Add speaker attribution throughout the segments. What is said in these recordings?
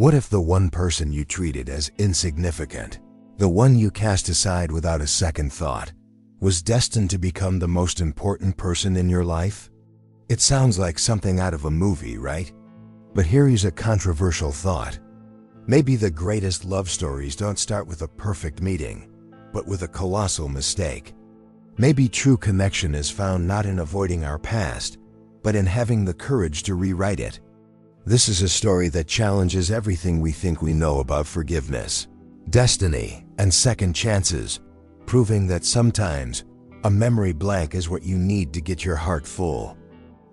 Speaker 1: What if the one person you treated as insignificant, the one you cast aside without a second thought, was destined to become the most important person in your life? It sounds like something out of a movie, right? But here's a controversial thought. Maybe the greatest love stories don't start with a perfect meeting, but with a colossal mistake. Maybe true connection is found not in avoiding our past, but in having the courage to rewrite it. This is a story that challenges everything we think we know about forgiveness, destiny, and second chances, proving that sometimes a memory blank is what you need to get your heart full.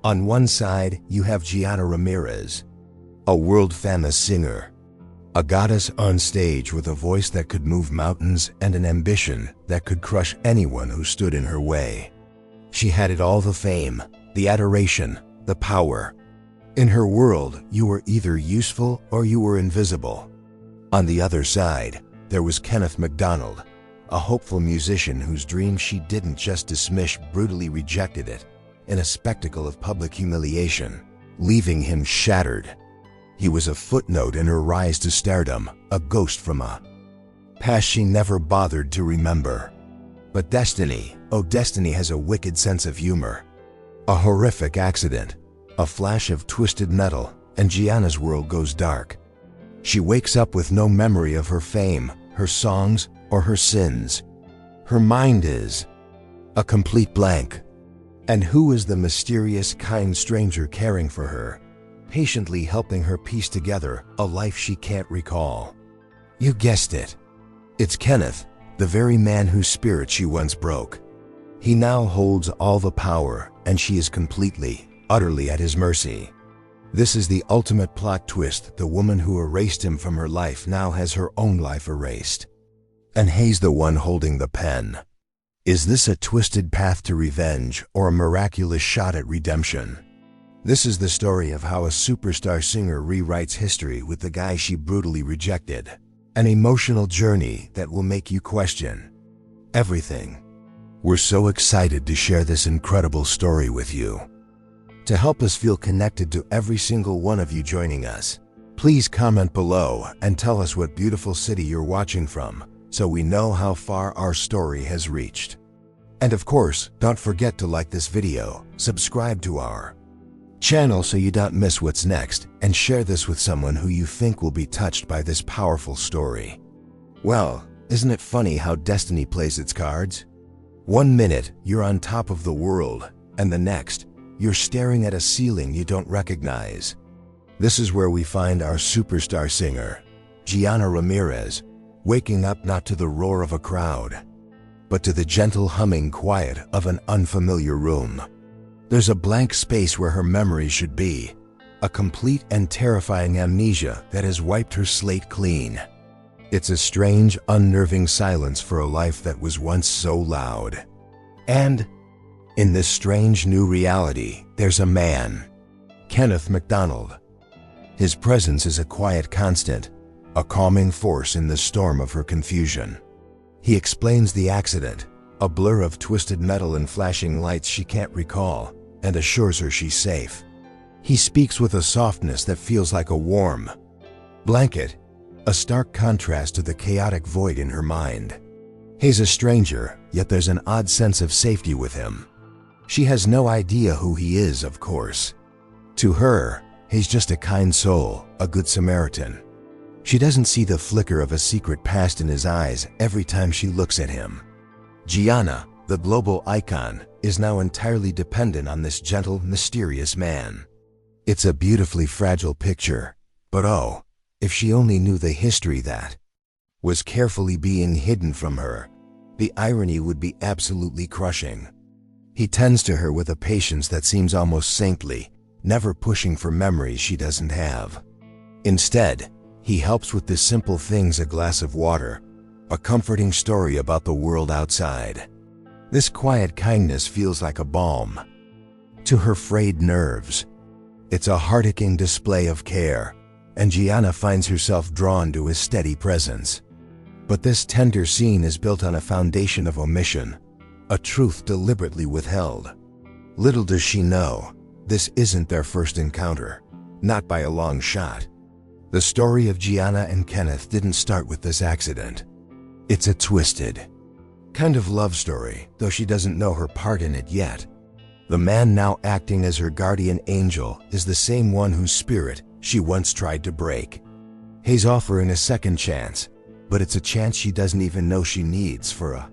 Speaker 1: On one side, you have Gianna Ramirez, a world-famous singer, a goddess on stage with a voice that could move mountains and an ambition that could crush anyone who stood in her way. She had it all: the fame, the adoration, the power. In her world, you were either useful or you were invisible. On the other side, there was Kenneth McDonald, a hopeful musician whose dream she didn't just dismiss, brutally rejected it in a spectacle of public humiliation, leaving him shattered. He was a footnote in her rise to stardom, a ghost from a past she never bothered to remember. But destiny, oh destiny, has a wicked sense of humor. A horrific accident, a flash of twisted metal, and Gianna's world goes dark. She wakes up with no memory of her fame, her songs, or her sins. Her mind is a complete blank. And who is the mysterious, kind stranger caring for her, patiently helping her piece together a life she can't recall? You guessed it. It's Kenneth, the very man whose spirit she once broke. He now holds all the power, and she is completely, utterly at his mercy. This is the ultimate plot twist. The woman who erased him from her life now has her own life erased. And he's the one holding the pen. Is this a twisted path to revenge or a miraculous shot at redemption? This is the story of how a superstar singer rewrites history with the guy she brutally rejected. An emotional journey that will make you question everything. We're so excited to share this incredible story with you. To help us feel connected to every single one of you joining us, please comment below and tell us what beautiful city you're watching from, so we know how far our story has reached. And of course, don't forget to like this video, subscribe to our channel so you don't miss what's next, and share this with someone who you think will be touched by this powerful story. Well, isn't it funny how destiny plays its cards? One minute, you're on top of the world, and the next, you're staring at a ceiling you don't recognize. This is where we find our superstar singer, Gianna Ramirez, waking up not to the roar of a crowd, but to the gentle humming quiet of an unfamiliar room. There's a blank space where her memory should be, a complete and terrifying amnesia that has wiped her slate clean. It's a strange, unnerving silence for a life that was once so loud. And in this strange new reality, there's a man, Kenneth McDonald. His presence is a quiet constant, a calming force in the storm of her confusion. He explains the accident, a blur of twisted metal and flashing lights she can't recall, and assures her she's safe. He speaks with a softness that feels like a warm blanket, a stark contrast to the chaotic void in her mind. He's a stranger, yet there's an odd sense of safety with him. She has no idea who he is, of course. To her, he's just a kind soul, a good Samaritan. She doesn't see the flicker of a secret past in his eyes every time she looks at him. Gianna, the global icon, is now entirely dependent on this gentle, mysterious man. It's a beautifully fragile picture, but oh, if she only knew the history that was carefully being hidden from her, the irony would be absolutely crushing. He tends to her with a patience that seems almost saintly, never pushing for memories she doesn't have. Instead, he helps with the simple things: a glass of water, a comforting story about the world outside. This quiet kindness feels like a balm to her frayed nerves. It's a heart-aching display of care, and Gianna finds herself drawn to his steady presence. But this tender scene is built on a foundation of omission, a truth deliberately withheld. Little does she know, this isn't their first encounter, not by a long shot. The story of Gianna and Kenneth didn't start with this accident. It's a twisted kind of love story, though she doesn't know her part in it yet. The man now acting as her guardian angel is the same one whose spirit she once tried to break. He's offering a second chance, but it's a chance she doesn't even know she needs for a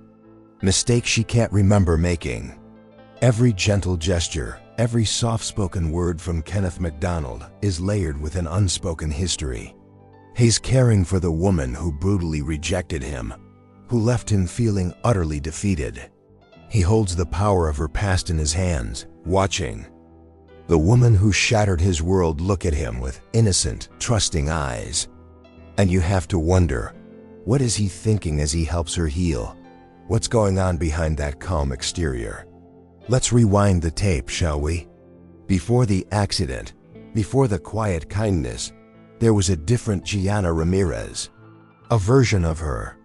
Speaker 1: mistake she can't remember making. Every gentle gesture, every soft-spoken word from Kenneth McDonald is layered with an unspoken history. He's caring for the woman who brutally rejected him, who left him feeling utterly defeated. He holds the power of her past in his hands, watching the woman who shattered his world look at him with innocent, trusting eyes. And you have to wonder, what is he thinking as he helps her heal? What's going on behind that calm exterior? Let's rewind the tape, shall we? Before the accident, before the quiet kindness, there was a different Gianna Ramirez. A version of her,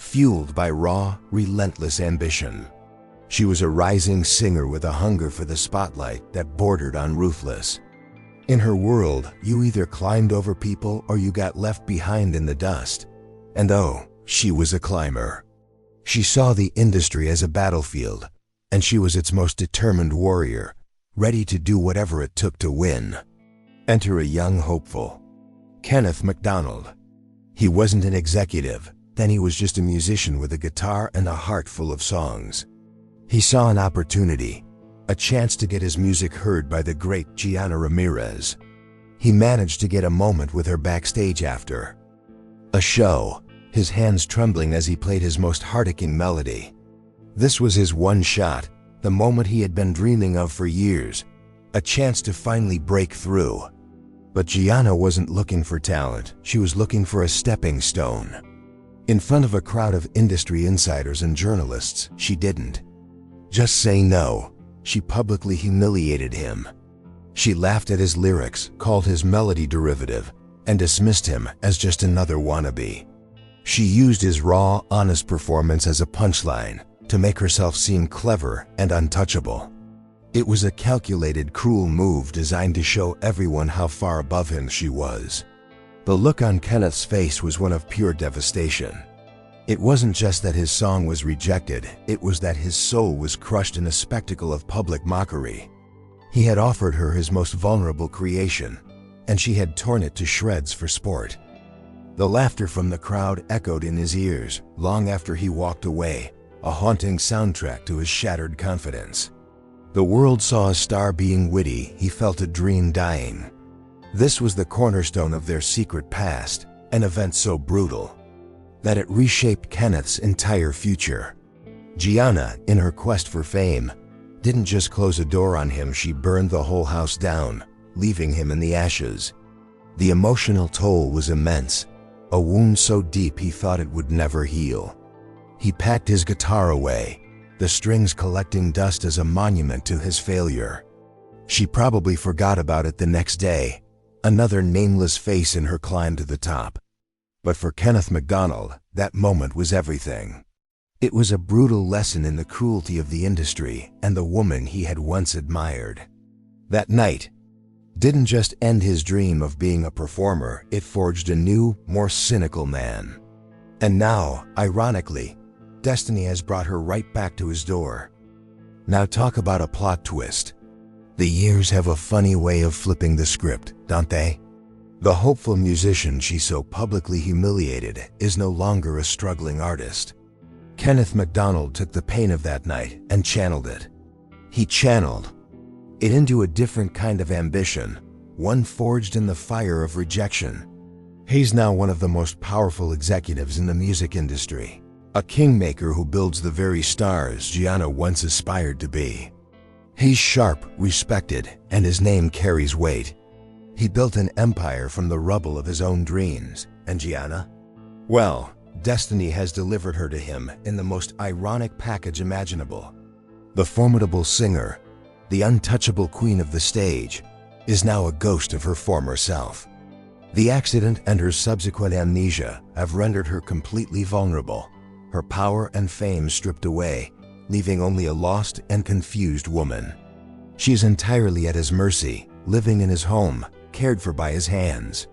Speaker 1: fueled by raw, relentless ambition. She was a rising singer with a hunger for the spotlight that bordered on ruthless. In her world, you either climbed over people or you got left behind in the dust. And oh, she was a climber. She saw the industry as a battlefield, and she was its most determined warrior, ready to do whatever it took to win. Enter a young hopeful, Kenneth McDonald. He wasn't an executive, then he was just a musician with a guitar and a heart full of songs. He saw an opportunity, a chance to get his music heard by the great Gianna Ramirez. He managed to get a moment with her backstage after a show, his hands trembling as he played his most heart-aching melody. This was his one shot, the moment he had been dreaming of for years, a chance to finally break through. But Gianna wasn't looking for talent, she was looking for a stepping stone. In front of a crowd of industry insiders and journalists, she didn't just say no, she publicly humiliated him. She laughed at his lyrics, called his melody derivative, and dismissed him as just another wannabe. She used his raw, honest performance as a punchline to make herself seem clever and untouchable. It was a calculated, cruel move designed to show everyone how far above him she was. The look on Kenneth's face was one of pure devastation. It wasn't just that his song was rejected, it was that his soul was crushed in a spectacle of public mockery. He had offered her his most vulnerable creation, and she had torn it to shreds for sport. The laughter from the crowd echoed in his ears long after he walked away, a haunting soundtrack to his shattered confidence. The world saw a star being witty, he felt a dream dying. This was the cornerstone of their secret past, an event so brutal that it reshaped Kenneth's entire future. Gianna, in her quest for fame, didn't just close a door on him, she burned the whole house down, leaving him in the ashes. The emotional toll was immense, a wound so deep he thought it would never heal. He packed his guitar away, the strings collecting dust as a monument to his failure. She probably forgot about it the next day, another nameless face in her climb to the top. But for Kenneth McDonald, that moment was everything. It was a brutal lesson in the cruelty of the industry and the woman he had once admired. That night didn't just end his dream of being a performer, it forged a new, more cynical man. And now, ironically, destiny has brought her right back to his door. Now talk about a plot twist. The years have a funny way of flipping the script, don't they? The hopeful musician she so publicly humiliated is no longer a struggling artist. Kenneth McDonald took the pain of that night and channeled it. He channeled it into a different kind of ambition, one forged in the fire of rejection. He's now one of the most powerful executives in the music industry, a kingmaker who builds the very stars Gianna once aspired to be. He's sharp, respected, and his name carries weight. He built an empire from the rubble of his own dreams, and Gianna? Well, destiny has delivered her to him in the most ironic package imaginable. The formidable singer, the untouchable queen of the stage, is now a ghost of her former self. The accident and her subsequent amnesia have rendered her completely vulnerable, her power and fame stripped away, leaving only a lost and confused woman. She is entirely at his mercy, living in his home, cared for by his hands.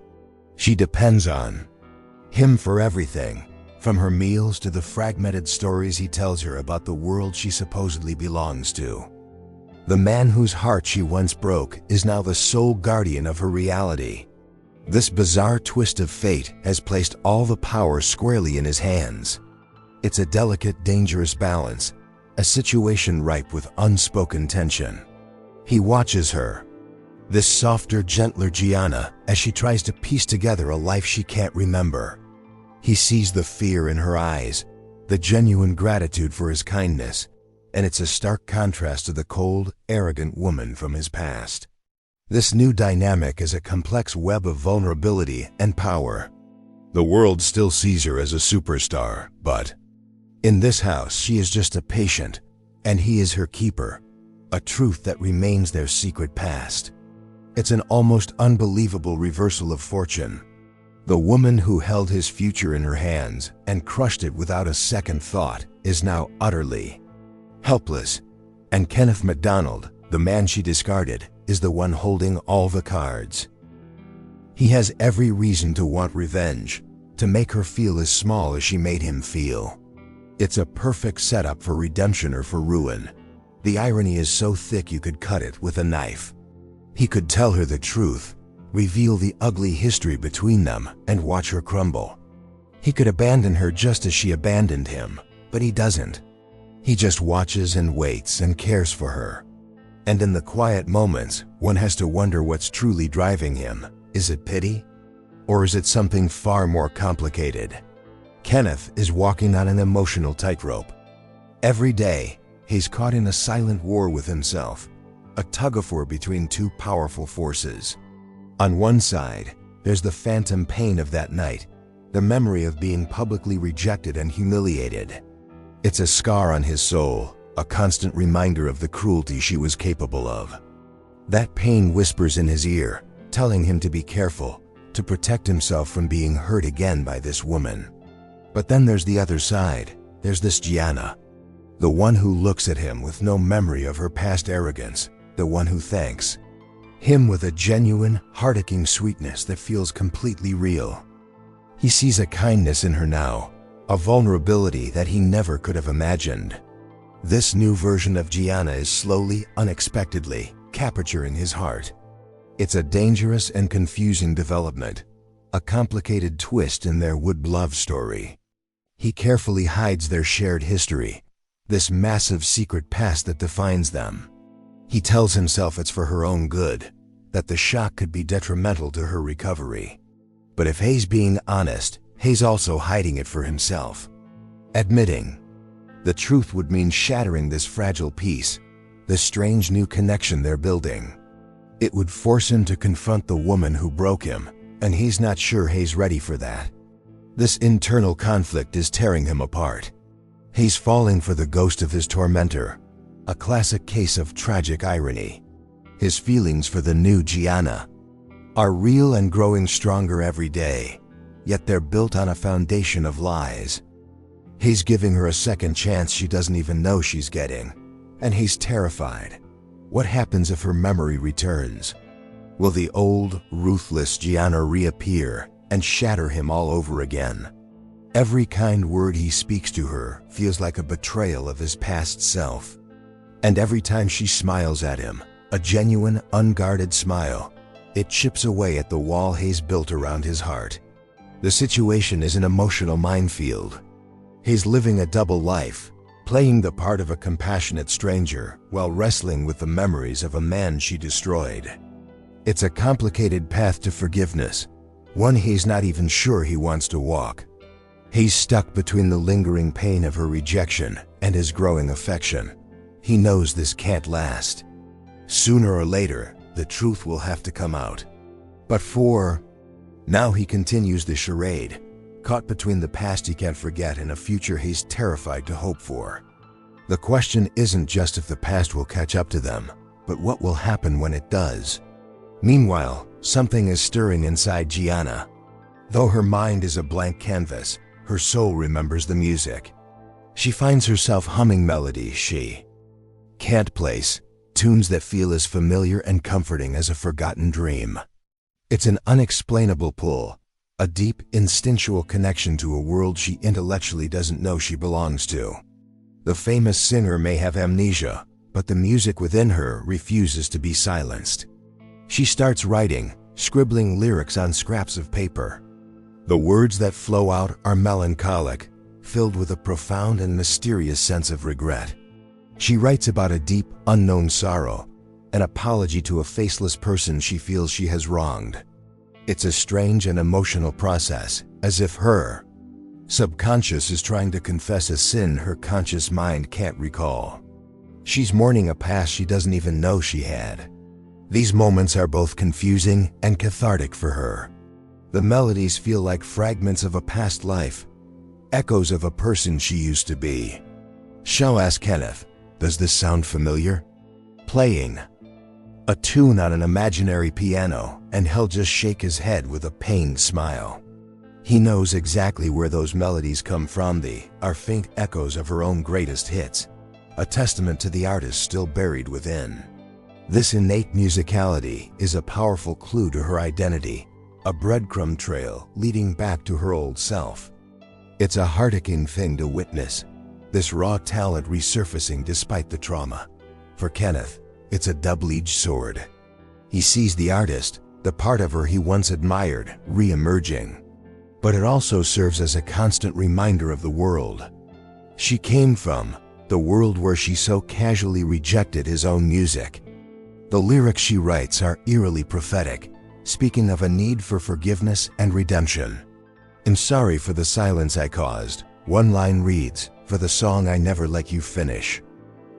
Speaker 1: She depends on him for everything, from her meals to the fragmented stories he tells her about the world she supposedly belongs to. The man whose heart she once broke is now the sole guardian of her reality. This bizarre twist of fate has placed all the power squarely in his hands. It's a delicate, dangerous balance, a situation ripe with unspoken tension. He watches her, this softer, gentler Gianna, as she tries to piece together a life she can't remember. He sees the fear in her eyes, the genuine gratitude for his kindness, and it's a stark contrast to the cold, arrogant woman from his past. This new dynamic is a complex web of vulnerability and power. The world still sees her as a superstar, but in this house she is just a patient, and he is her keeper, a truth that remains their secret past. It's an almost unbelievable reversal of fortune. The woman who held his future in her hands and crushed it without a second thought is now utterly helpless, and Kenneth McDonald, the man she discarded, is the one holding all the cards. He has every reason to want revenge, to make her feel as small as she made him feel. It's a perfect setup for redemption or for ruin. The irony is so thick you could cut it with a knife. He could tell her the truth, reveal the ugly history between them, and watch her crumble. He could abandon her just as she abandoned him, but he doesn't. He just watches and waits and cares for her. And in the quiet moments, one has to wonder what's truly driving him. Is it pity? Or is it something far more complicated? Kenneth is walking on an emotional tightrope. Every day, he's caught in a silent war with himself, a tug-of-war between two powerful forces. On one side, there's the phantom pain of that night, the memory of being publicly rejected and humiliated. It's a scar on his soul, a constant reminder of the cruelty she was capable of. That pain whispers in his ear, telling him to be careful, to protect himself from being hurt again by this woman. But then there's the other side. There's this Gianna, the one who looks at him with no memory of her past arrogance, the one who thanks him with a genuine, heart-aching sweetness that feels completely real. He sees a kindness in her now, a vulnerability that he never could have imagined. This new version of Gianna is slowly, unexpectedly, capturing his heart. It's a dangerous and confusing development, a complicated twist in their wood love story. He carefully hides their shared history, this massive secret past that defines them. He tells himself it's for her own good, that the shock could be detrimental to her recovery. But if he's being honest, he's also hiding it for himself. Admitting the truth would mean shattering this fragile peace, this strange new connection they're building. It would force him to confront the woman who broke him, and he's not sure he's ready for that. This internal conflict is tearing him apart. He's falling for the ghost of his tormentor, a classic case of tragic irony. His feelings for the new Gianna are real and growing stronger every day, yet they're built on a foundation of lies. He's giving her a second chance she doesn't even know she's getting, and he's terrified. What happens if her memory returns? Will the old, ruthless Gianna reappear and shatter him all over again? Every kind word he speaks to her feels like a betrayal of his past self. And every time she smiles at him, a genuine, unguarded smile, it chips away at the wall he's built around his heart. The situation is an emotional minefield. He's living a double life, playing the part of a compassionate stranger while wrestling with the memories of a man she destroyed. It's a complicated path to forgiveness, one he's not even sure he wants to walk. He's stuck between the lingering pain of her rejection and his growing affection. He knows this can't last. Sooner or later, the truth will have to come out. But for now, he continues the charade, caught between the past he can't forget and a future he's terrified to hope for. The question isn't just if the past will catch up to them, but what will happen when it does. Meanwhile, something is stirring inside Gianna. Though her mind is a blank canvas, her soul remembers the music. She finds herself humming melodies she can't place, tunes that feel as familiar and comforting as a forgotten dream. It's an unexplainable pull, a deep, instinctual connection to a world she intellectually doesn't know she belongs to. The famous singer may have amnesia, but the music within her refuses to be silenced. She starts writing, scribbling lyrics on scraps of paper. The words that flow out are melancholic, filled with a profound and mysterious sense of regret. She writes about a deep, unknown sorrow, an apology to a faceless person she feels she has wronged. It's a strange and emotional process, as if her subconscious is trying to confess a sin her conscious mind can't recall. She's mourning a past she doesn't even know she had. These moments are both confusing and cathartic for her. The melodies feel like fragments of a past life, echoes of a person she used to be. She'll ask Kenneth, "Does this sound familiar?" Playing a tune on an imaginary piano, and he'll just shake his head with a pained smile. He knows exactly where those melodies come from. They are faint echoes of her own greatest hits, a testament to the artist still buried within. This innate musicality is a powerful clue to her identity, a breadcrumb trail leading back to her old self. It's a heartaching thing to witness, this raw talent resurfacing despite the trauma. For Kenneth, it's a double-edged sword. He sees the artist, the part of her he once admired, re-emerging. But it also serves as a constant reminder of the world she came from, the world where she so casually rejected his own music. The lyrics she writes are eerily prophetic, speaking of a need for forgiveness and redemption. "I'm sorry for the silence I caused," one line reads, "for the song I never let you finish."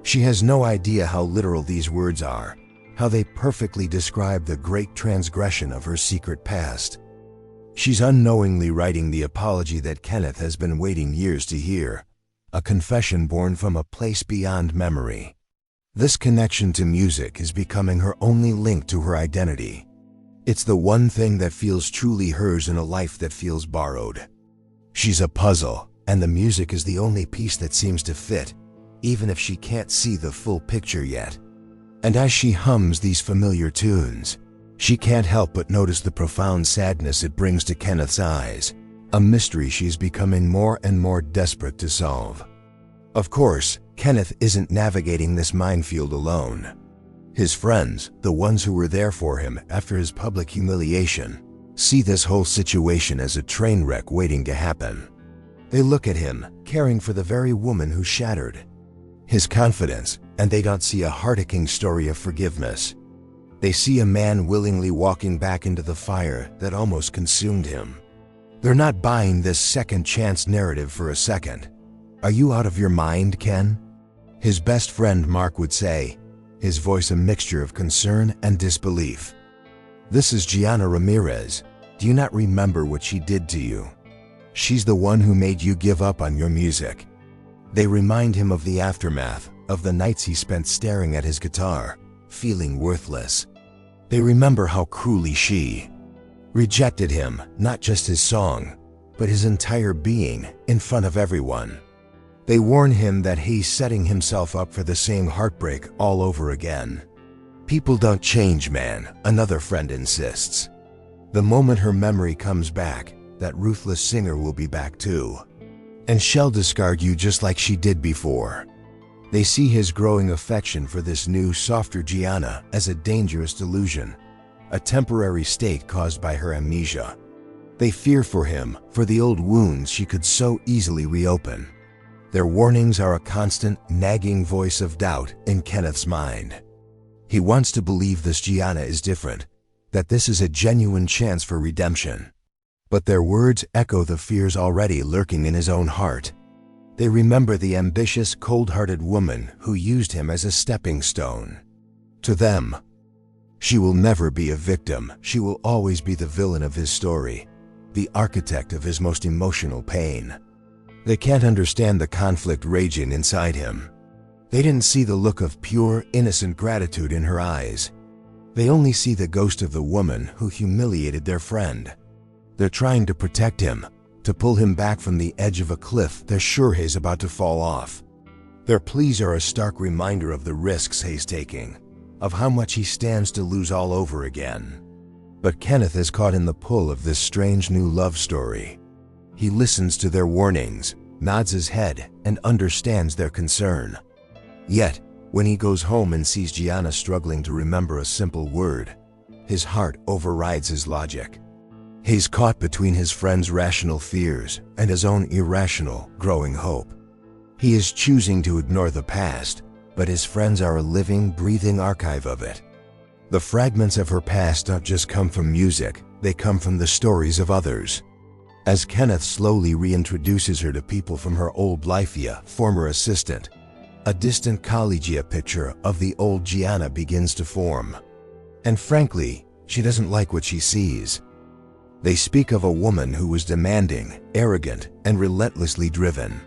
Speaker 1: She has no idea how literal these words are, how they perfectly describe the great transgression of her secret past. She's unknowingly writing the apology that Kenneth has been waiting years to hear, a confession born from a place beyond memory. This connection to music is becoming her only link to her identity. It's the one thing that feels truly hers in a life that feels borrowed. She's a puzzle, and the music is the only piece that seems to fit, even if she can't see the full picture yet. And as she hums these familiar tunes, she can't help but notice the profound sadness it brings to Kenneth's eyes, a mystery she's becoming more and more desperate to solve. Of course, Kenneth isn't navigating this minefield alone. His friends, the ones who were there for him after his public humiliation, see this whole situation as a train wreck waiting to happen. They look at him, caring for the very woman who shattered his confidence, and they don't see a heartaching story of forgiveness. They see a man willingly walking back into the fire that almost consumed him. They're not buying this second chance narrative for a second. "Are you out of your mind, Ken?" his best friend Mark would say, his voice a mixture of concern and disbelief. "This is Gianna Ramirez. Do you not remember what she did to you? She's the one who made you give up on your music." They remind him of the aftermath, of the nights he spent staring at his guitar, feeling worthless. They remember how cruelly she rejected him, not just his song, but his entire being, in front of everyone. They warn him that he's setting himself up for the same heartbreak all over again. "People don't change, man," another friend insists. The moment her memory comes back, that ruthless singer will be back too. And she'll discard you just like she did before. They see his growing affection for this new, softer Gianna as a dangerous delusion, a temporary state caused by her amnesia. They fear for him, for the old wounds she could so easily reopen. Their warnings are a constant, nagging voice of doubt in Kenneth's mind. He wants to believe this Gianna is different, that this is a genuine chance for redemption. But their words echo the fears already lurking in his own heart. They remember the ambitious, cold-hearted woman who used him as a stepping stone. To them, she will never be a victim. She will always be the villain of his story, the architect of his most emotional pain. They can't understand the conflict raging inside him. They didn't see the look of pure, innocent gratitude in her eyes. They only see the ghost of the woman who humiliated their friend. They're trying to protect him, to pull him back from the edge of a cliff they're sure he's about to fall off. Their pleas are a stark reminder of the risks he's taking, of how much he stands to lose all over again. But Kenneth is caught in the pull of this strange new love story. He listens to their warnings, nods his head, and understands their concern. Yet, when he goes home and sees Gianna struggling to remember a simple word, his heart overrides his logic. He's caught between his friend's rational fears and his own irrational, growing hope. He is choosing to ignore the past, but his friends are a living, breathing archive of it. The fragments of her past don't just come from music, they come from the stories of others. As Kenneth slowly reintroduces her to people from her old life via former assistant, a distant collegia picture of the old Gianna begins to form. And frankly, she doesn't like what she sees. They speak of a woman who was demanding, arrogant, and relentlessly driven.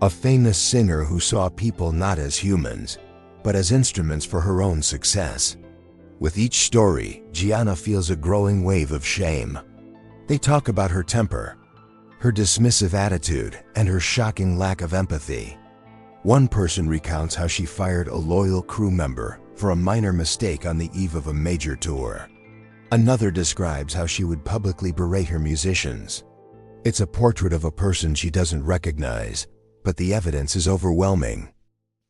Speaker 1: A famous singer who saw people not as humans, but as instruments for her own success. With each story, Gianna feels a growing wave of shame. They talk about her temper, her dismissive attitude, and her shocking lack of empathy. One person recounts how she fired a loyal crew member for a minor mistake on the eve of a major tour. Another describes how she would publicly berate her musicians. It's a portrait of a person she doesn't recognize, but the evidence is overwhelming.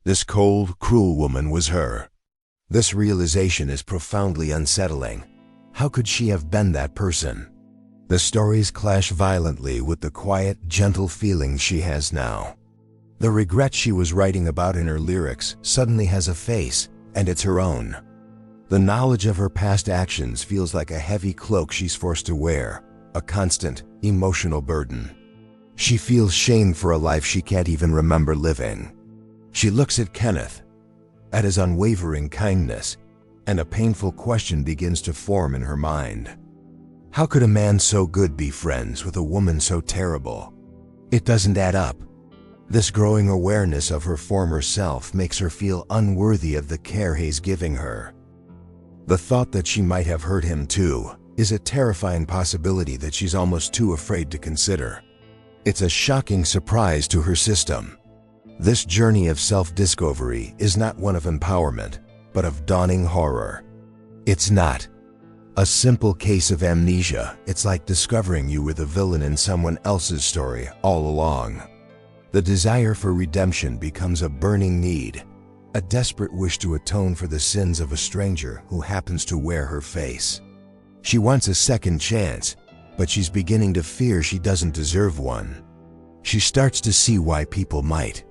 Speaker 1: This cold, cruel woman was her. This realization is profoundly unsettling. How could she have been that person? The stories clash violently with the quiet, gentle feelings she has now. The regret she was writing about in her lyrics suddenly has a face, and it's her own. The knowledge of her past actions feels like a heavy cloak she's forced to wear, a constant, emotional burden. She feels shame for a life she can't even remember living. She looks at Kenneth, at his unwavering kindness, and a painful question begins to form in her mind. How could a man so good be friends with a woman so terrible? It doesn't add up. This growing awareness of her former self makes her feel unworthy of the care he's giving her. The thought that she might have hurt him too is a terrifying possibility that she's almost too afraid to consider. It's a shocking surprise to her system. This journey of self-discovery is not one of empowerment, but of dawning horror. It's not a simple case of amnesia. It's like discovering you were the villain in someone else's story all along. The desire for redemption becomes a burning need, a desperate wish to atone for the sins of a stranger who happens to wear her face. She wants a second chance, but she's beginning to fear she doesn't deserve one. She starts to see why people might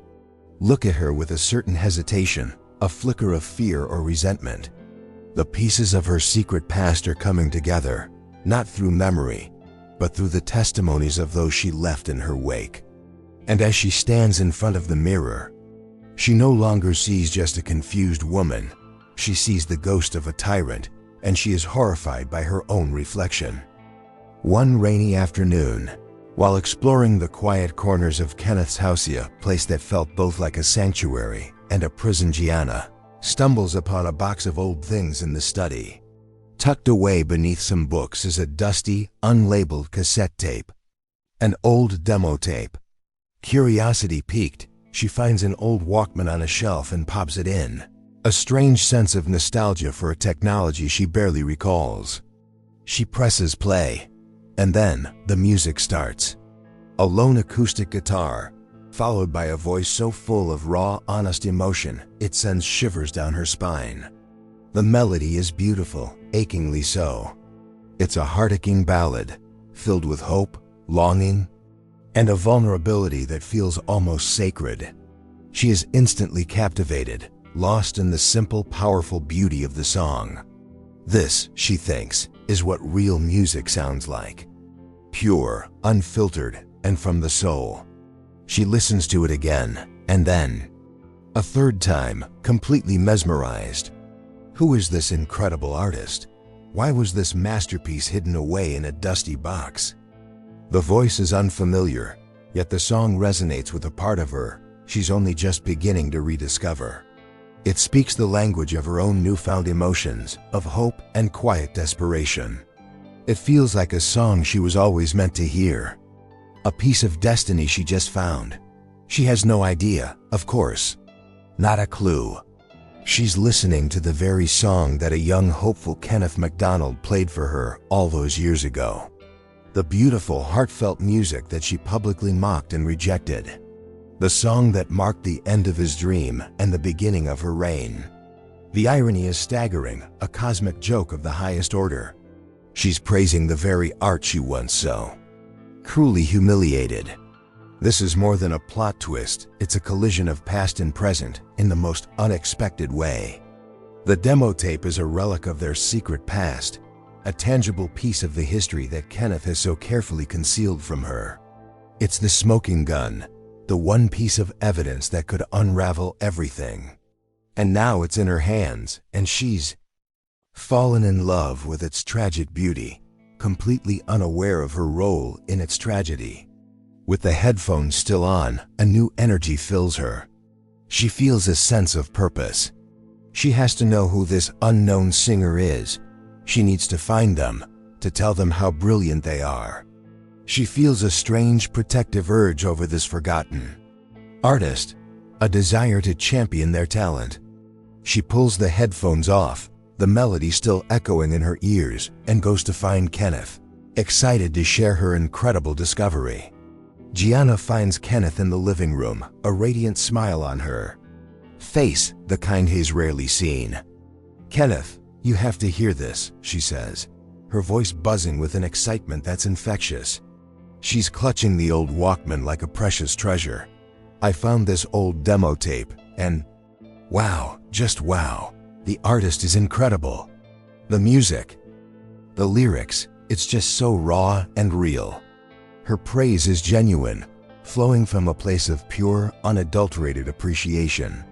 Speaker 1: look at her with a certain hesitation, a flicker of fear or resentment. The pieces of her secret past are coming together, not through memory, but through the testimonies of those she left in her wake. And as she stands in front of the mirror, she no longer sees just a confused woman. She sees the ghost of a tyrant, and she is horrified by her own reflection. One rainy afternoon, while exploring the quiet corners of Kenneth's house, a place that felt both like a sanctuary and a prison, Gianna stumbles upon a box of old things in the study. Tucked away beneath some books is a dusty, unlabeled cassette tape, an old demo tape. Curiosity piqued, she finds an old Walkman on a shelf and pops it in, a strange sense of nostalgia for a technology she barely recalls. She presses play, and then the music starts. A lone acoustic guitar, followed by a voice so full of raw, honest emotion, it sends shivers down her spine. The melody is beautiful, achingly so. It's a heart-aching ballad, filled with hope, longing, and a vulnerability that feels almost sacred. She is instantly captivated, lost in the simple, powerful beauty of the song. This, she thinks, is what real music sounds like. Pure, unfiltered, and from the soul. She listens to it again, and then a third time, completely mesmerized. Who is this incredible artist? Why was this masterpiece hidden away in a dusty box? The voice is unfamiliar, yet the song resonates with a part of her she's only just beginning to rediscover. It speaks the language of her own newfound emotions, of hope and quiet desperation. It feels like a song she was always meant to hear. A piece of destiny she just found. She has no idea, of course. Not a clue. She's listening to the very song that a young hopeful Kenneth McDonald played for her all those years ago. The beautiful, heartfelt music that she publicly mocked and rejected. The song that marked the end of his dream and the beginning of her reign. The irony is staggering, a cosmic joke of the highest order. She's praising the very art she once so cruelly humiliated. This is more than a plot twist, it's a collision of past and present in the most unexpected way. The demo tape is a relic of their secret past, a tangible piece of the history that Kenneth has so carefully concealed from her. It's the smoking gun, the one piece of evidence that could unravel everything. And now it's in her hands, and she's fallen in love with its tragic beauty, completely unaware of her role in its tragedy. With the headphones still on, a new energy fills her. She feels a sense of purpose. She has to know who this unknown singer is. She needs to find them, to tell them how brilliant they are. She feels a strange protective urge over this forgotten artist, a desire to champion their talent. She pulls the headphones off, the melody still echoing in her ears, and goes to find Kenneth, excited to share her incredible discovery. Gianna finds Kenneth in the living room, a radiant smile on her face, the kind he's rarely seen. "Kenneth, you have to hear this," she says, her voice buzzing with an excitement that's infectious. She's clutching the old Walkman like a precious treasure. "I found this old demo tape, and wow, just wow, the artist is incredible. The music, the lyrics, it's just so raw and real." Her praise is genuine, flowing from a place of pure, unadulterated appreciation.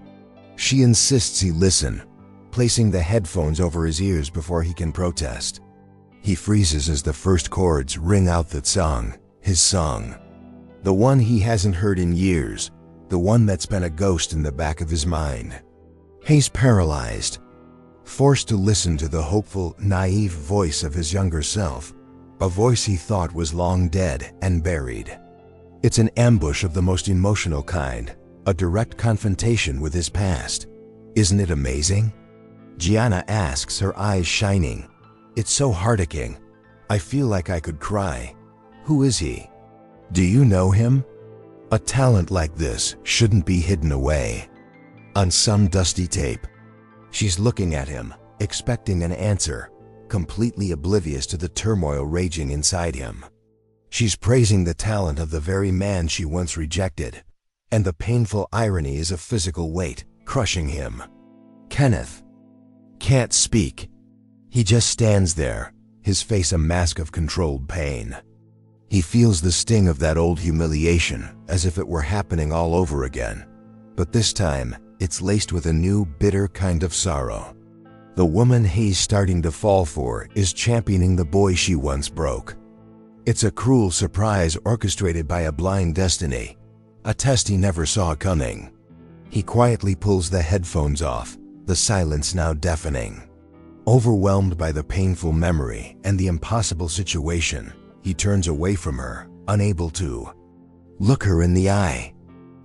Speaker 1: She insists he listen, placing the headphones over his ears before he can protest. He freezes as the first chords ring out that song, his song. The one he hasn't heard in years, the one that's been a ghost in the back of his mind. He's paralyzed, forced to listen to the hopeful, naive voice of his younger self, a voice he thought was long dead and buried. It's an ambush of the most emotional kind, a direct confrontation with his past. Isn't it amazing? Gianna asks, her eyes shining. "It's so heart-aching. I feel like I could cry. Who is he? Do you know him?" A talent like this shouldn't be hidden away on some dusty tape. She's looking at him, expecting an answer, completely oblivious to the turmoil raging inside him. She's praising the talent of the very man she once rejected, and the painful irony is a physical weight, crushing him. Kenneth can't speak. He just stands there, his face a mask of controlled pain. He feels the sting of that old humiliation, as if it were happening all over again. But this time, it's laced with a new, bitter kind of sorrow. The woman he's starting to fall for is championing the boy she once broke. It's a cruel surprise orchestrated by a blind destiny, a test he never saw coming. He quietly pulls the headphones off, the silence now deafening. Overwhelmed by the painful memory and the impossible situation, he turns away from her, unable to look her in the eye.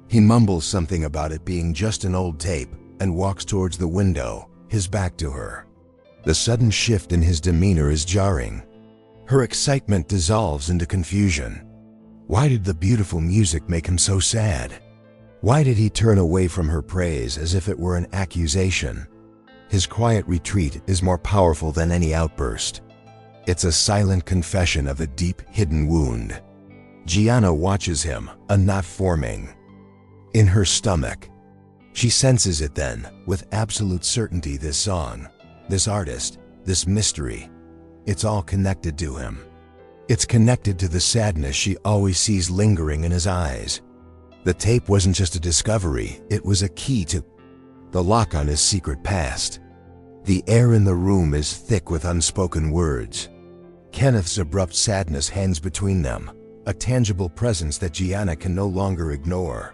Speaker 1: He mumbles something about it being just an old tape and walks towards the window, his back to her. The sudden shift in his demeanor is jarring. Her excitement dissolves into confusion. Why did the beautiful music make him so sad? Why did he turn away from her praise as if it were an accusation? His quiet retreat is more powerful than any outburst. It's a silent confession of a deep, hidden wound. Gianna watches him, a knot forming in her stomach. She senses it then, with absolute certainty. This song, this artist, this mystery, it's all connected to him. It's connected to the sadness she always sees lingering in his eyes. The tape wasn't just a discovery, it was a key to the lock on his secret past. The air in the room is thick with unspoken words. Kenneth's abrupt sadness hangs between them, a tangible presence that Gianna can no longer ignore.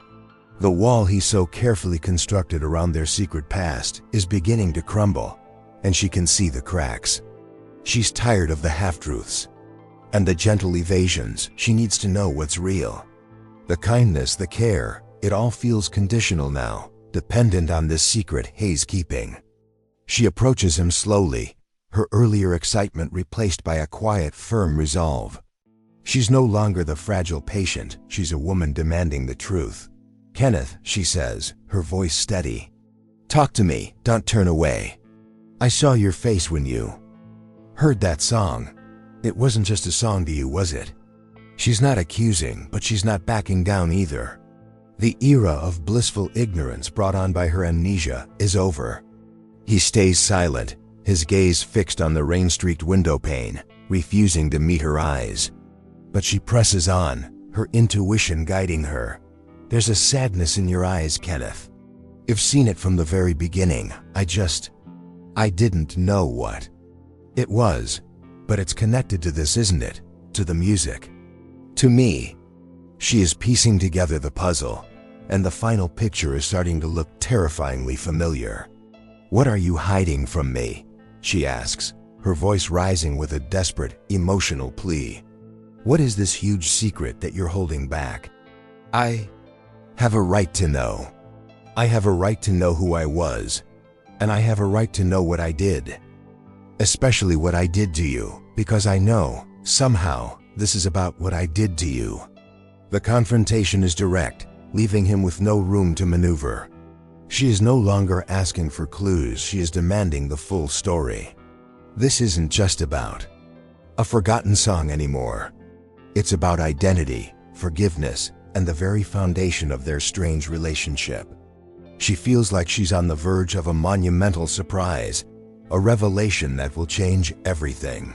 Speaker 1: The wall he so carefully constructed around their secret past is beginning to crumble, and she can see the cracks. She's tired of the half-truths and the gentle evasions. She needs to know what's real. The kindness, the care, it all feels conditional now, dependent on this secret Hayes keeping. She approaches him slowly, her earlier excitement replaced by a quiet, firm resolve. She's no longer the fragile patient, she's a woman demanding the truth. "Kenneth," she says, her voice steady. "Talk to me, don't turn away. I saw your face when you heard that song. It wasn't just a song to you, was it?" She's not accusing, but she's not backing down either. The era of blissful ignorance brought on by her amnesia is over. He stays silent, his gaze fixed on the rain-streaked window pane, refusing to meet her eyes. But she presses on, her intuition guiding her. "There's a sadness in your eyes, Kenneth. I've seen it from the very beginning. I didn't know what it was. But it's connected to this, isn't it? To the music. To me." She is piecing together the puzzle, and the final picture is starting to look terrifyingly familiar. "What are you hiding from me?" she asks, her voice rising with a desperate, emotional plea. "What is this huge secret that you're holding back? I have a right to know. I have a right to know who I was, and I have a right to know what I did. Especially what I did to you, because I know, somehow, this is about what I did to you." The confrontation is direct, leaving him with no room to maneuver. She is no longer asking for clues, she is demanding the full story. This isn't just about a forgotten song anymore. It's about identity, forgiveness, and the very foundation of their strange relationship. She feels like she's on the verge of a monumental surprise, a revelation that will change everything.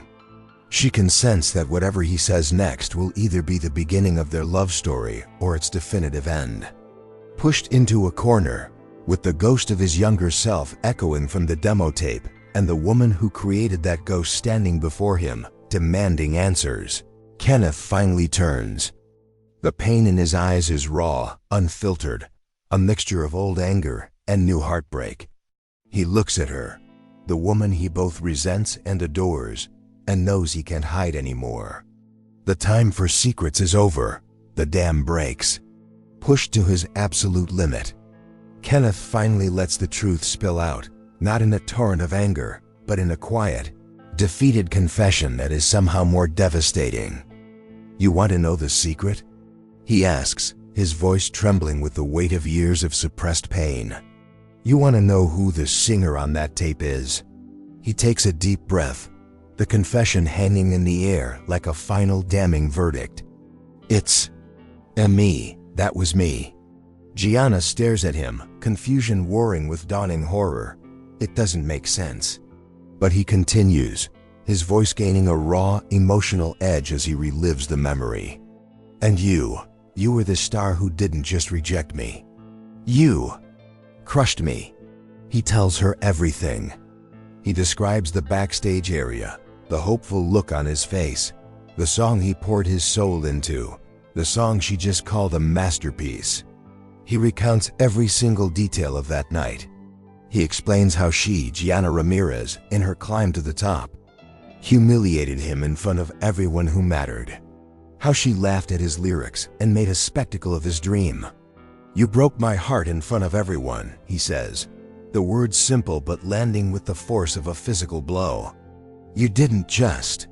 Speaker 1: She can sense that whatever he says next will either be the beginning of their love story or its definitive end. Pushed into a corner, with the ghost of his younger self echoing from the demo tape, and the woman who created that ghost standing before him, demanding answers, Kenneth finally turns. The pain in his eyes is raw, unfiltered, a mixture of old anger and new heartbreak. He looks at her, the woman he both resents and adores, and knows he can't hide anymore. The time for secrets is over. The dam breaks. Pushed to his absolute limit, Kenneth finally lets the truth spill out, not in a torrent of anger, but in a quiet, defeated confession that is somehow more devastating. "You want to know the secret?" he asks, his voice trembling with the weight of years of suppressed pain. "You want to know who the singer on that tape is?" He takes a deep breath, the confession hanging in the air like a final damning verdict. "It's me. That was me." Gianna stares at him, confusion warring with dawning horror. It doesn't make sense. But he continues, his voice gaining a raw, emotional edge as he relives the memory. "And you were the star who didn't just reject me. You crushed me." He tells her everything. He describes the backstage area, the hopeful look on his face, the song he poured his soul into, the song she just called a masterpiece. He recounts every single detail of that night. He explains how she, Gianna Ramirez, in her climb to the top, humiliated him in front of everyone who mattered. How she laughed at his lyrics and made a spectacle of his dream. "You broke my heart in front of everyone," he says, the words simple but landing with the force of a physical blow. "You didn't just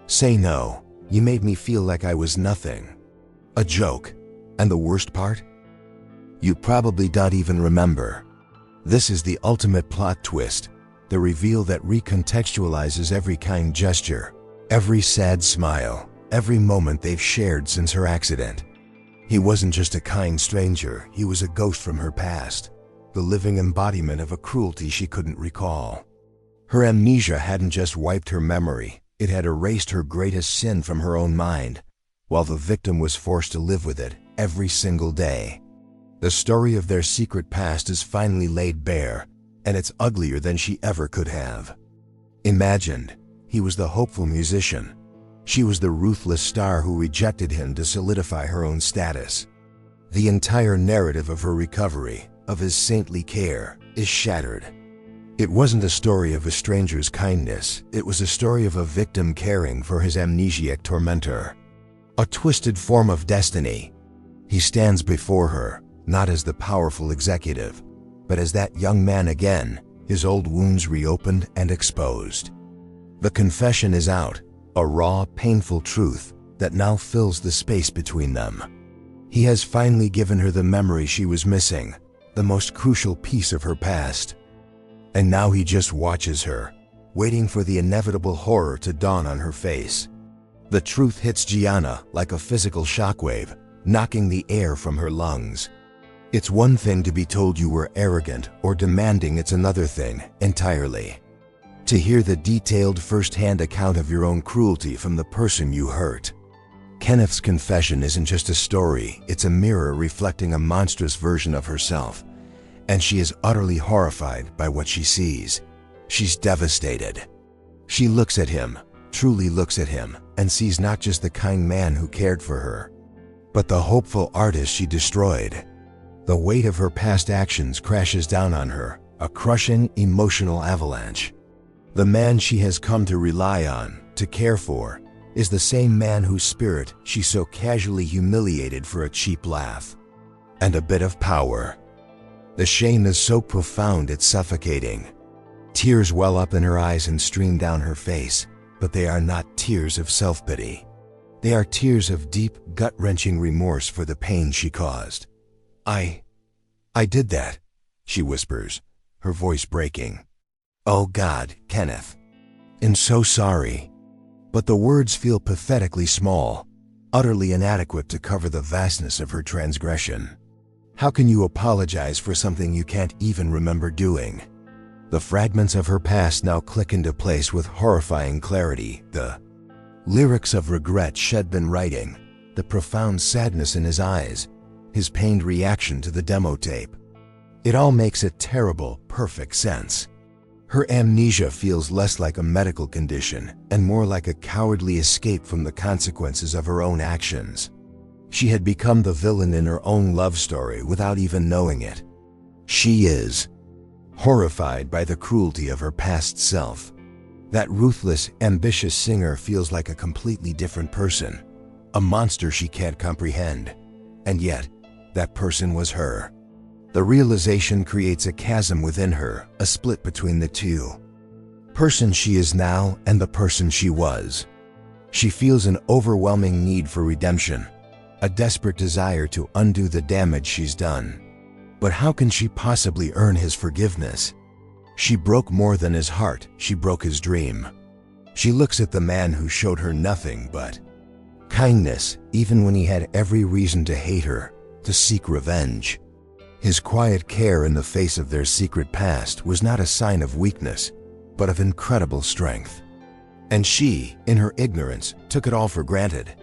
Speaker 1: say no, you made me feel like I was nothing. A joke. And the worst part? You probably don't even remember. This is the ultimate plot twist, the reveal that recontextualizes every kind gesture, every sad smile, every moment they've shared since her accident. He wasn't just a kind stranger, he was a ghost from her past, the living embodiment of a cruelty she couldn't recall. Her amnesia hadn't just wiped her memory, it had erased her greatest sin from her own mind, while the victim was forced to live with it every single day. The story of their secret past is finally laid bare, and it's uglier than she ever could have imagined. He was the hopeful musician. She was the ruthless star who rejected him to solidify her own status. The entire narrative of her recovery, of his saintly care, is shattered. It wasn't a story of a stranger's kindness, it was a story of a victim caring for his amnesiac tormentor. A twisted form of destiny. He stands before her, not as the powerful executive, but as that young man again, his old wounds reopened and exposed. The confession is out, a raw, painful truth that now fills the space between them. He has finally given her the memory she was missing, the most crucial piece of her past. And now he just watches her, waiting for the inevitable horror to dawn on her face. The truth hits Gianna like a physical shockwave, knocking the air from her lungs. It's one thing to be told you were arrogant or demanding, it's another thing entirely to hear the detailed first-hand account of your own cruelty from the person you hurt. Kenneth's confession isn't just a story, it's a mirror reflecting a monstrous version of herself, and she is utterly horrified by what she sees. She's devastated. She looks at him, truly looks at him, and sees not just the kind man who cared for her, but the hopeful artist she destroyed. The weight of her past actions crashes down on her, a crushing emotional avalanche. The man she has come to rely on, to care for, is the same man whose spirit she so casually humiliated for a cheap laugh and a bit of power. The shame is so profound it's suffocating. Tears well up in her eyes and stream down her face, but they are not tears of self-pity. They are tears of deep, gut-wrenching remorse for the pain she caused. I did that, she whispers, her voice breaking. Oh God, Kenneth. I'm so sorry. But the words feel pathetically small, utterly inadequate to cover the vastness of her transgression. How can you apologize for something you can't even remember doing? The fragments of her past now click into place with horrifying clarity. The lyrics of regret she'd been writing, the profound sadness in his eyes, his pained reaction to the demo tape. It all makes a terrible, perfect sense. Her amnesia feels less like a medical condition and more like a cowardly escape from the consequences of her own actions. She had become the villain in her own love story without even knowing it. She is horrified by the cruelty of her past self. That ruthless, ambitious singer feels like a completely different person, a monster she can't comprehend. And yet, that person was her. The realization creates a chasm within her, a split between the two. Person she is now and the person she was. She feels an overwhelming need for redemption, a desperate desire to undo the damage she's done. But how can she possibly earn his forgiveness? She broke more than his heart, she broke his dream. She looks at the man who showed her nothing but kindness, even when he had every reason to hate her, to seek revenge. His quiet care in the face of their secret past was not a sign of weakness, but of incredible strength. And she, in her ignorance, took it all for granted.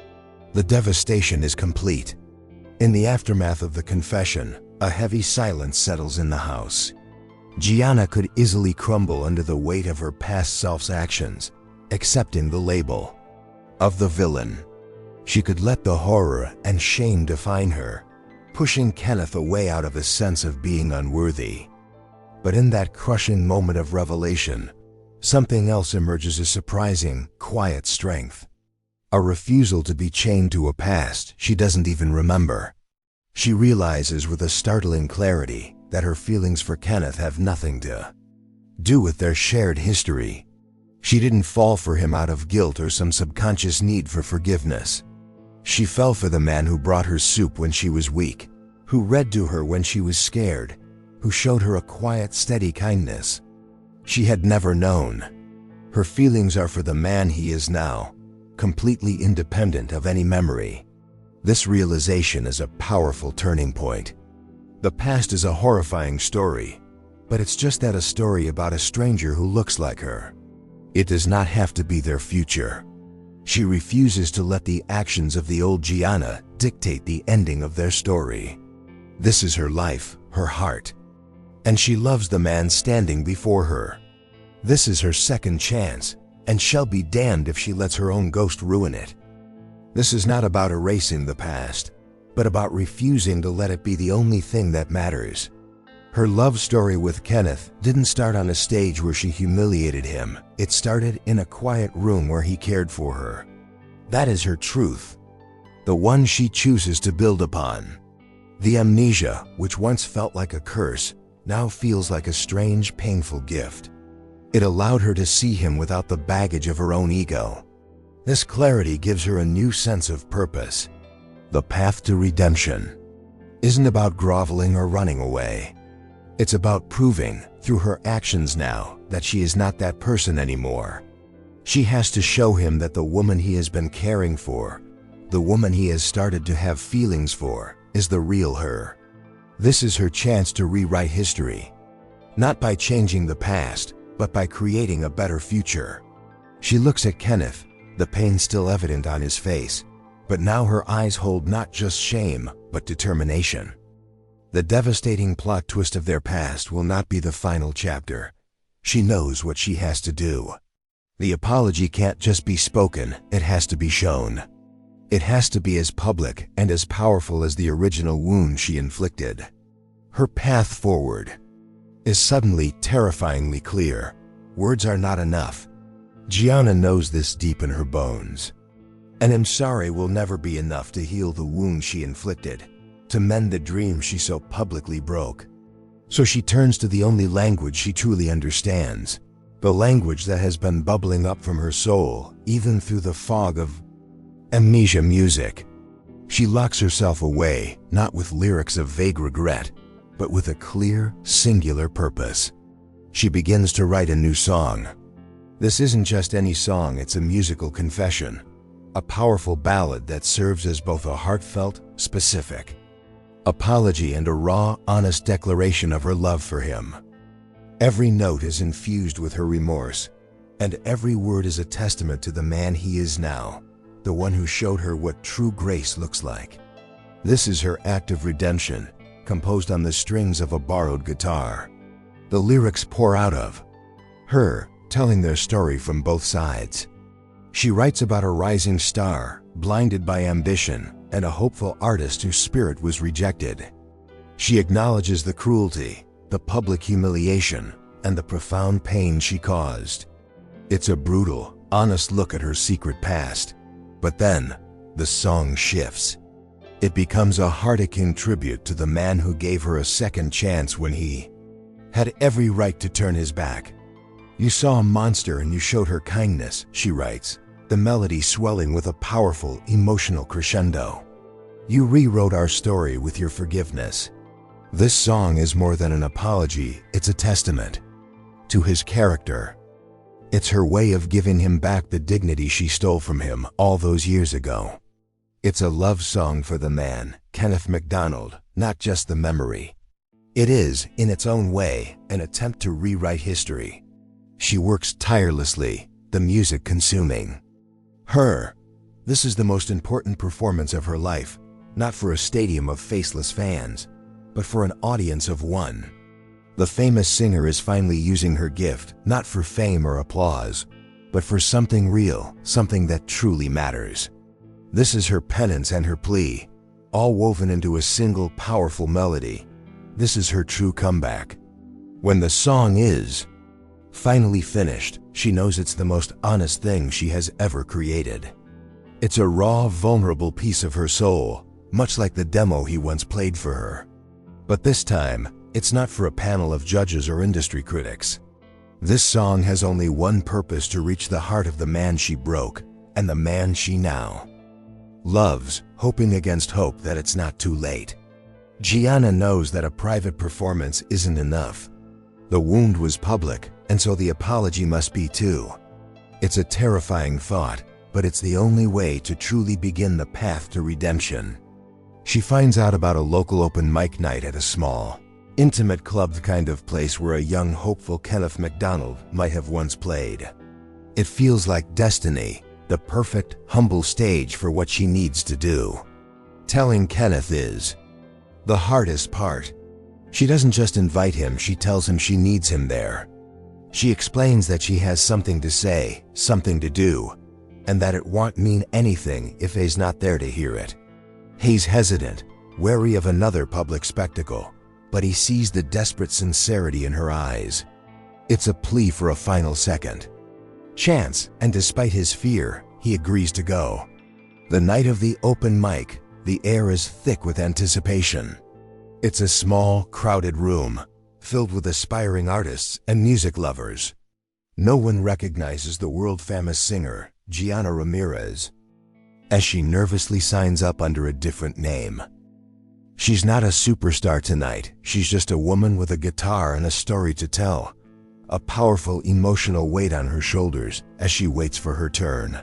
Speaker 1: The devastation is complete. In the aftermath of the confession, a heavy silence settles in the house. Gianna could easily crumble under the weight of her past self's actions, accepting the label of the villain. She could let the horror and shame define her, pushing Kenneth away out of a sense of being unworthy. But in that crushing moment of revelation, something else emerges as surprising, quiet strength. A refusal to be chained to a past she doesn't even remember. She realizes with a startling clarity that her feelings for Kenneth have nothing to do with their shared history. She didn't fall for him out of guilt or some subconscious need for forgiveness. She fell for the man who brought her soup when she was weak, who read to her when she was scared, who showed her a quiet, steady kindness she had never known. Her feelings are for the man he is now, completely independent of any memory. This realization is a powerful turning point. The past is a horrifying story, but it's just that, a story about a stranger who looks like her. It does not have to be their future. She refuses to let the actions of the old Gianna dictate the ending of their story. This is her life, her heart, and she loves the man standing before her. This is her second chance, and shall be damned if she lets her own ghost ruin it. This is not about erasing the past, but about refusing to let it be the only thing that matters. Her love story with Kenneth didn't start on a stage where she humiliated him. It started in a quiet room where he cared for her. That is her truth, the one she chooses to build upon. The amnesia, which once felt like a curse, now feels like a strange, painful gift. It allowed her to see him without the baggage of her own ego. This clarity gives her a new sense of purpose. The path to redemption isn't about groveling or running away. It's about proving, through her actions now, that she is not that person anymore. She has to show him that the woman he has been caring for, the woman he has started to have feelings for, is the real her. This is her chance to rewrite history. Not by changing the past, but by creating a better future. She looks at Kenneth, the pain still evident on his face, but now her eyes hold not just shame, but determination. The devastating plot twist of their past will not be the final chapter. She knows what she has to do. The apology can't just be spoken, it has to be shown. It has to be as public and as powerful as the original wound she inflicted. Her path forward is suddenly terrifyingly clear. Words are not enough. Gianna knows this deep in her bones. And I'm sorry will never be enough to heal the wound she inflicted, to mend the dream she so publicly broke. So she turns to the only language she truly understands, the language that has been bubbling up from her soul, even through the fog of amnesia music. She locks herself away, not with lyrics of vague regret, but with a clear, singular purpose. She begins to write a new song. This isn't just any song, it's a musical confession, a powerful ballad that serves as both a heartfelt, specific apology and a raw, honest declaration of her love for him. Every note is infused with her remorse, and every word is a testament to the man he is now, the one who showed her what true grace looks like. This is her act of redemption, composed on the strings of a borrowed guitar. The lyrics pour out of her, telling their story from both sides. She writes about a rising star, blinded by ambition, and a hopeful artist whose spirit was rejected. She acknowledges the cruelty, the public humiliation, and the profound pain she caused. It's a brutal, honest look at her secret past. But then, the song shifts. It becomes a heart-aching tribute to the man who gave her a second chance when he had every right to turn his back. You saw a monster and you showed her kindness, she writes, the melody swelling with a powerful, emotional crescendo. You rewrote our story with your forgiveness. This song is more than an apology, it's a testament to his character. It's her way of giving him back the dignity she stole from him all those years ago. It's a love song for the man, Kenneth McDonald, not just the memory. It is, in its own way, an attempt to rewrite history. She works tirelessly, the music consuming her. This is the most important performance of her life, not for a stadium of faceless fans, but for an audience of one. The famous singer is finally using her gift, not for fame or applause, but for something real, something that truly matters. This is her penance and her plea, all woven into a single powerful melody. This is her true comeback. When the song is finally finished, she knows it's the most honest thing she has ever created. It's a raw, vulnerable piece of her soul, much like the demo he once played for her. But this time, it's not for a panel of judges or industry critics. This song has only one purpose: to reach the heart of the man she broke, and the man she now loves, hoping against hope that it's not too late. Gianna knows that a private performance isn't enough. The wound was public, and so the apology must be too. It's a terrifying thought, but it's the only way to truly begin the path to redemption. She finds out about a local open mic night at a small, intimate club, the kind of place where a young, hopeful Kenneth McDonald might have once played. It feels like destiny, the perfect, humble stage for what she needs to do. Telling Kenneth is the hardest part. She doesn't just invite him, she tells him she needs him there. She explains that she has something to say, something to do, and that it won't mean anything if he's not there to hear it. He's hesitant, wary of another public spectacle, but he sees the desperate sincerity in her eyes. It's a plea for a final second chance, and despite his fear, he agrees to go. The night of the open mic, the air is thick with anticipation. It's a small, crowded room, filled with aspiring artists and music lovers. No one recognizes the world-famous singer, Gianna Ramirez, as she nervously signs up under a different name. She's not a superstar tonight, she's just a woman with a guitar and a story to tell, a powerful emotional weight on her shoulders as she waits for her turn.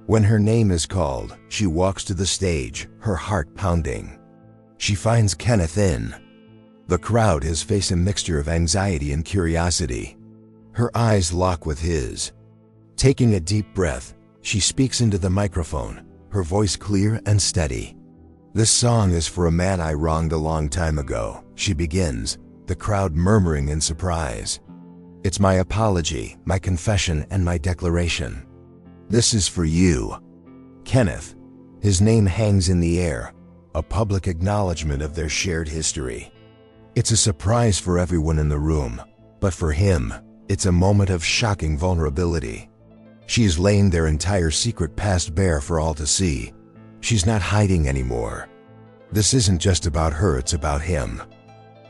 Speaker 1: When her name is called, she walks to the stage, her heart pounding. She finds Kenneth in the crowd, his face a mixture of anxiety and curiosity. Her eyes lock with his. Taking a deep breath, she speaks into the microphone, her voice clear and steady. "This song is for a man I wronged a long time ago," she begins, the crowd murmuring in surprise. "It's my apology, my confession, and my declaration. This is for you." Kenneth. His name hangs in the air, a public acknowledgement of their shared history. It's a surprise for everyone in the room, but for him, it's a moment of shocking vulnerability. She's laying their entire secret past bare for all to see. She's not hiding anymore. This isn't just about her, it's about him.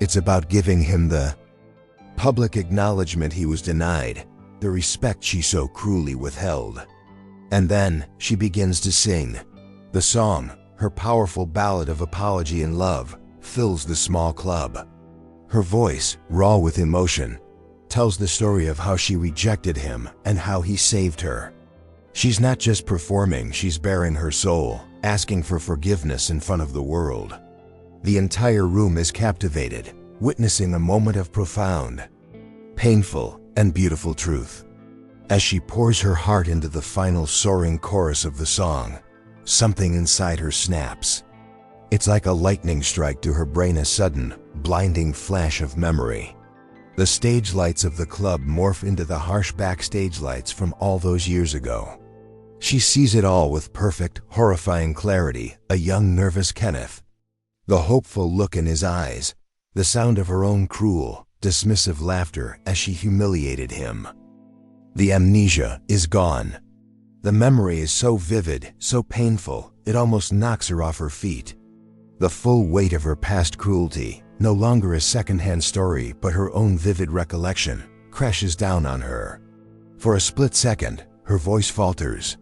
Speaker 1: It's about giving him the public acknowledgement he was denied, the respect she so cruelly withheld. And then, she begins to sing. The song, her powerful ballad of apology and love, fills the small club. Her voice, raw with emotion, tells the story of how she rejected him and how he saved her. She's not just performing, she's bearing her soul, asking for forgiveness in front of the world. The entire room is captivated, witnessing a moment of profound, painful, and beautiful truth. As she pours her heart into the final soaring chorus of the song, something inside her snaps. It's like a lightning strike to her brain, a sudden, blinding flash of memory. The stage lights of the club morph into the harsh backstage lights from all those years ago. She sees it all with perfect, horrifying clarity, a young, nervous Kenneth. The hopeful look in his eyes, the sound of her own cruel, dismissive laughter as she humiliated him. The amnesia is gone. The memory is so vivid, so painful, it almost knocks her off her feet. The full weight of her past cruelty, no longer a second-hand story but her own vivid recollection, crashes down on her. For a split second, her voice falters.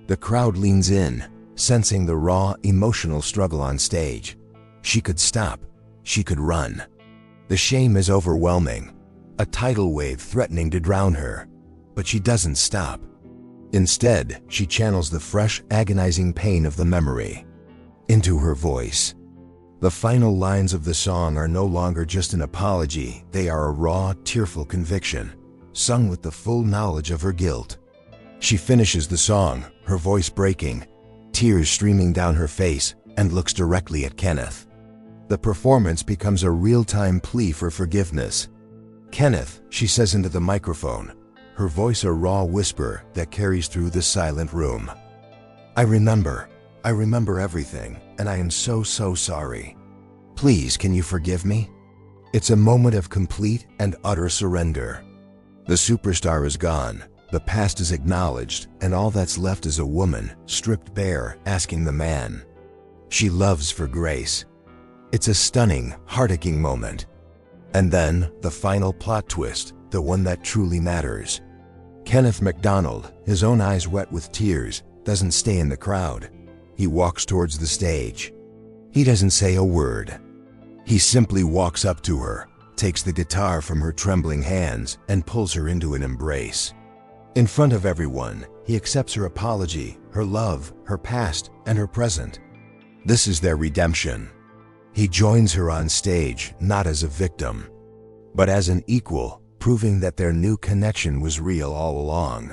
Speaker 1: The crowd leans in, sensing the raw, emotional struggle on stage. She could stop. She could run. The shame is overwhelming, a tidal wave threatening to drown her. But she doesn't stop. Instead, she channels the fresh, agonizing pain of the memory into her voice. The final lines of the song are no longer just an apology, they are a raw, tearful conviction, sung with the full knowledge of her guilt. She finishes the song, her voice breaking, tears streaming down her face, and looks directly at Kenneth. The performance becomes a real-time plea for forgiveness. "Kenneth," she says into the microphone, her voice a raw whisper that carries through the silent room. I remember everything, and I am so sorry. Please, can you forgive me?" It's a moment of complete and utter surrender. The superstar is gone, the past is acknowledged, and all that's left is a woman, stripped bare, asking the man she loves for grace. It's a stunning, heart-aching moment. And then, the final plot twist, the one that truly matters. Kenneth McDonald, his own eyes wet with tears, doesn't stay in the crowd. He walks towards the stage. He doesn't say a word. He simply walks up to her, takes the guitar from her trembling hands, and pulls her into an embrace. In front of everyone, he accepts her apology, her love, her past, and her present. This is their redemption. He joins her on stage, not as a victim, but as an equal, proving that their new connection was real all along.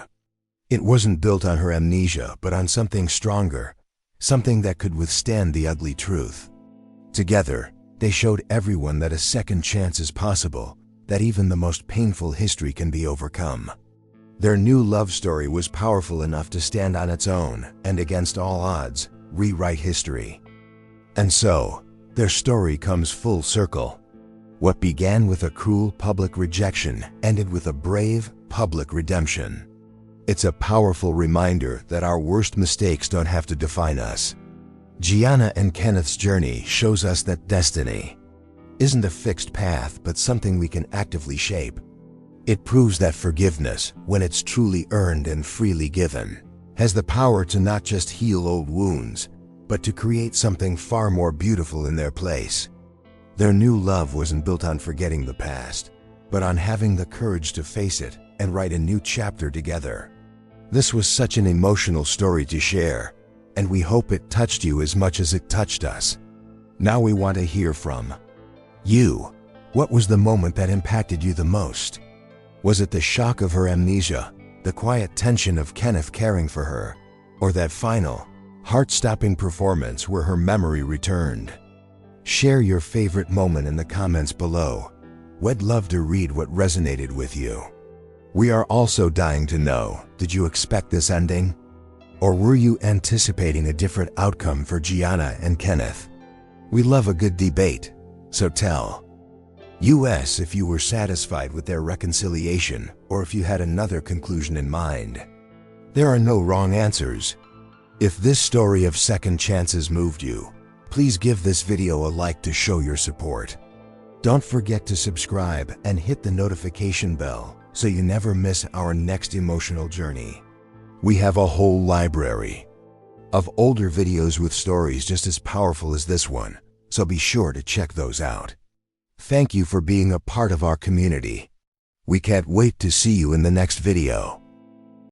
Speaker 1: It wasn't built on her amnesia, but on something stronger, something that could withstand the ugly truth. Together, they showed everyone that a second chance is possible, that even the most painful history can be overcome. Their new love story was powerful enough to stand on its own and, against all odds, rewrite history. And so, their story comes full circle. What began with a cruel public rejection ended with a brave public redemption. It's a powerful reminder that our worst mistakes don't have to define us. Gianna and Kenneth's journey shows us that destiny isn't a fixed path but something we can actively shape. It proves that forgiveness, when it's truly earned and freely given, has the power to not just heal old wounds, but to create something far more beautiful in their place. Their new love wasn't built on forgetting the past, but on having the courage to face it and write a new chapter together. This was such an emotional story to share, and we hope it touched you as much as it touched us. Now we want to hear from you. What was the moment that impacted you the most? Was it the shock of her amnesia, the quiet tension of Kenneth caring for her, or that final, heart-stopping performance where her memory returned? Share your favorite moment in the comments below. We'd love to read what resonated with you. We are also dying to know, did you expect this ending? Or were you anticipating a different outcome for Gianna and Kenneth? We love a good debate, so tell us if you were satisfied with their reconciliation or if you had another conclusion in mind. There are no wrong answers. If this story of second chances moved you, please give this video a like to show your support. Don't forget to subscribe and hit the notification bell so you never miss our next emotional journey. We have a whole library of older videos with stories just as powerful as this one, so be sure to check those out. Thank you for being a part of our community. We can't wait to see you in the next video.